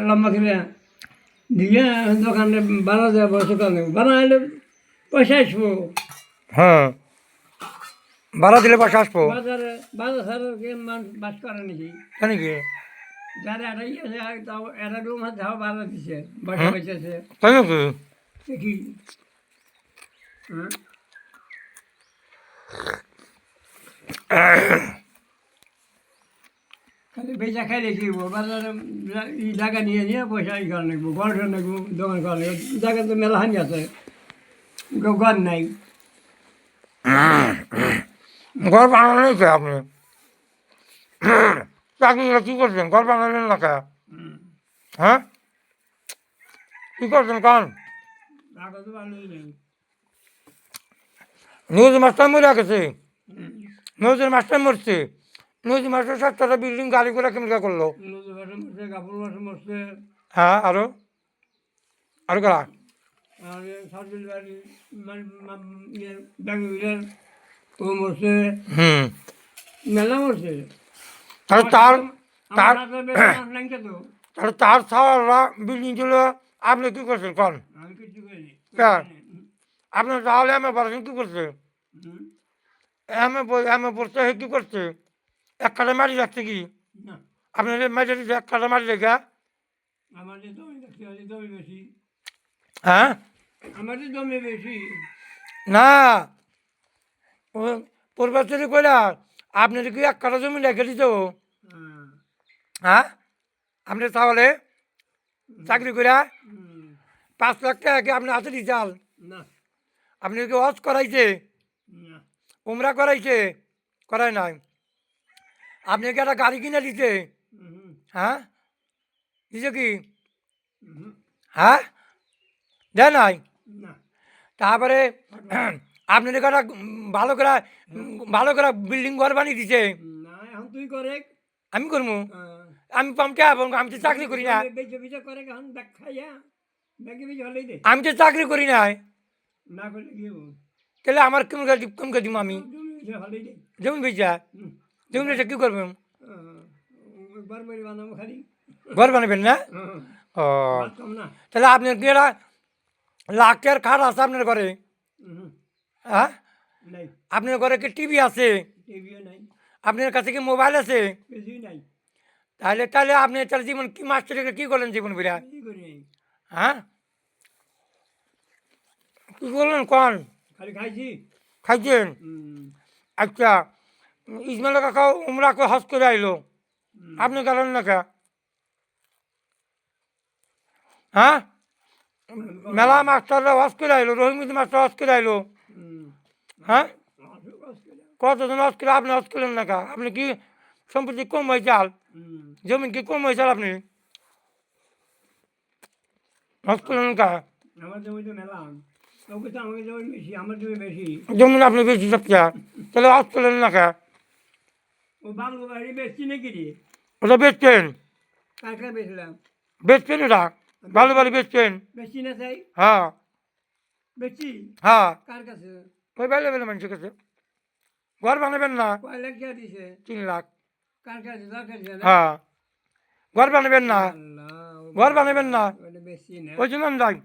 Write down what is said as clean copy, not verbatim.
লম্বা করে দিয়ে দোকানে বানা যাবো দোকানে বানাইলে পয়সা আসবো। হ্যাঁ, ভাড়া দিলে পয়সা আসবো। বাজারে বাজার সারের মানুষ বাস করে নাকি জানি কি যারা এটাই আছে তাও এরা রুম হাত যাওয়া ভাড়া দিছে বাসা বেঁচেছে তাই নাকি? দেখি হ্যাঁ খালি বেচা খাইলে কি হবো বাজারে ই জায়গা নিয়ে নিয়ে পয়সা ই করে নেবো ঘর ঘর নেবো দোকান করে নেবো জায়গা তো মেলা হানি আছে ঘর নাই ঘর বানালেন কে আপনি? চাকরি করে কি করছেন? ঘর বানালেন না কে? হ্যাঁ, কি করছেন কারণ জায়গা তো বানিয়ে নেই নিউজ মাস্টার মরে গেছে, নিউজের মাস্টার মরছে, নিউজ মাস্টার সাতটা বিল্ডিং গাড়ি করে কেমন করলো? নদী ভাষা মরছে কাপড় ভাষা মরছে হ্যাঁ, আরো আরো কারা? আর সার্ভিস বাড়ি ব্যাঙ্গের ও মরছে হুম, মেলা মরছে তাহলে তার তার নাই তো তাহলে তার ছাওয়ারা বিল্ডিং ছিল, আপনি কি করছেন কন? আমি কিছু করিনি আপনার তাহলে এম এ পড়াশোনা কি করছে? এম এ পড়ছে কি করছে? এক কাটা মারি রাখছে কি? না আপনার মারি দিচ্ছে এক কাটা মারি রেখা? আমাদের জমি দেখতে হলে জমি বেশি হ্যাঁ, আমাদের জমি বেশি না পূর্বাচরি কইলা আপনার কি এক কাটা জমি রেখে দিত? হ্যাঁ হ্যাঁ, আপনি তাহলে চাকরি করিয়া 5 লাখ টাকা কি আপনি হাতে দিচ্ছাল? না আপনি কি হজ করাইছে, না উমরা করাইছে? করাই নাই। আপনি কি একটা গাড়ি কিনে দিছে? হ্যাঁ, দিছে কি? হ্যাঁ, দেয় নাই। না তারপরে আপনার একটা ভালো করে বিল্ডিং ঘর বানিয়ে দিছে। না এখন তুই করে আমি করবো? আমি পামকে আমি তো চাকরি করি না। বেঁচে বেঁচে করে এখন দেখ খাইয়া ব্যাংকে বেঁচে হলেই দে আমি তো চাকরি করি নাই, না করলে কি হবো তাহলে আমার কেমন দিব আমি? জমি বেঁচে হলেই দে জমি বেচা, জমি বেচা কি করবেন? ঘর বাড়ি বানাবো খালি ঘর বানাবেন না? ও, কম না তাহলে আপনার কি একটা লাখ টাকার খাট আছে আপনার ঘরে? হ্যাঁ, নাই আপনার ঘরে কি টিভি আছে? টিভিও নাই আপনার কাছে কি মোবাইল আছে? কিছুই নাই তাহলে তাহলে আপনি তাহলে জীবন কি মাস্টার কি করলেন জীবন বিরা? কি করি নাই হ্যাঁ, কি করলেন কন? খালি খাইছি খাইছেন? আচ্ছা, ইসমাইল কাকা উমরা হজ করে আইলো, আপনি গেলেন না কে? হ্যাঁ, মেলা মাস্টাররা হজ করে আইলো, রহিমুদ্দিন মাস্টার হজ করে আইলো। হ্যাঁ, কতজন হজ করে আপনি হজ করলেন না কে? আপনি কি সম্পত্তি কম হয়েছে আল? জমিন কি কম হয়েছে আপনি হজ করলেন কে? আমার জমি তো মেলা ওকে তো আমাকে জমি বেশি আমার জমি বেশি জমিন আপনি বেশি সবচেয়ে, তাহলে হজ করলেন না কে? ও বাংলো বাড়ি বেশি নাকি রে ওটা বেচছেন? কার কার বেচলাম বেচছেন ওটা ভালো ভালো বেচছেন? বেশি না চাই হ্যাঁ বেশি হ্যাঁ, কার কাছে ওই ভালো ভালো মানুষের কাছে। ঘর বানাবেন না? কয় লাখ টাকা দিছে 3 লাখ। কার কাছে যার কাছে না হ্যাঁ, ঘর বানাবেন না? আল্লাহ ঘর বানাবেন না? ওটা বেশি না ওই জন্য আমি যাই।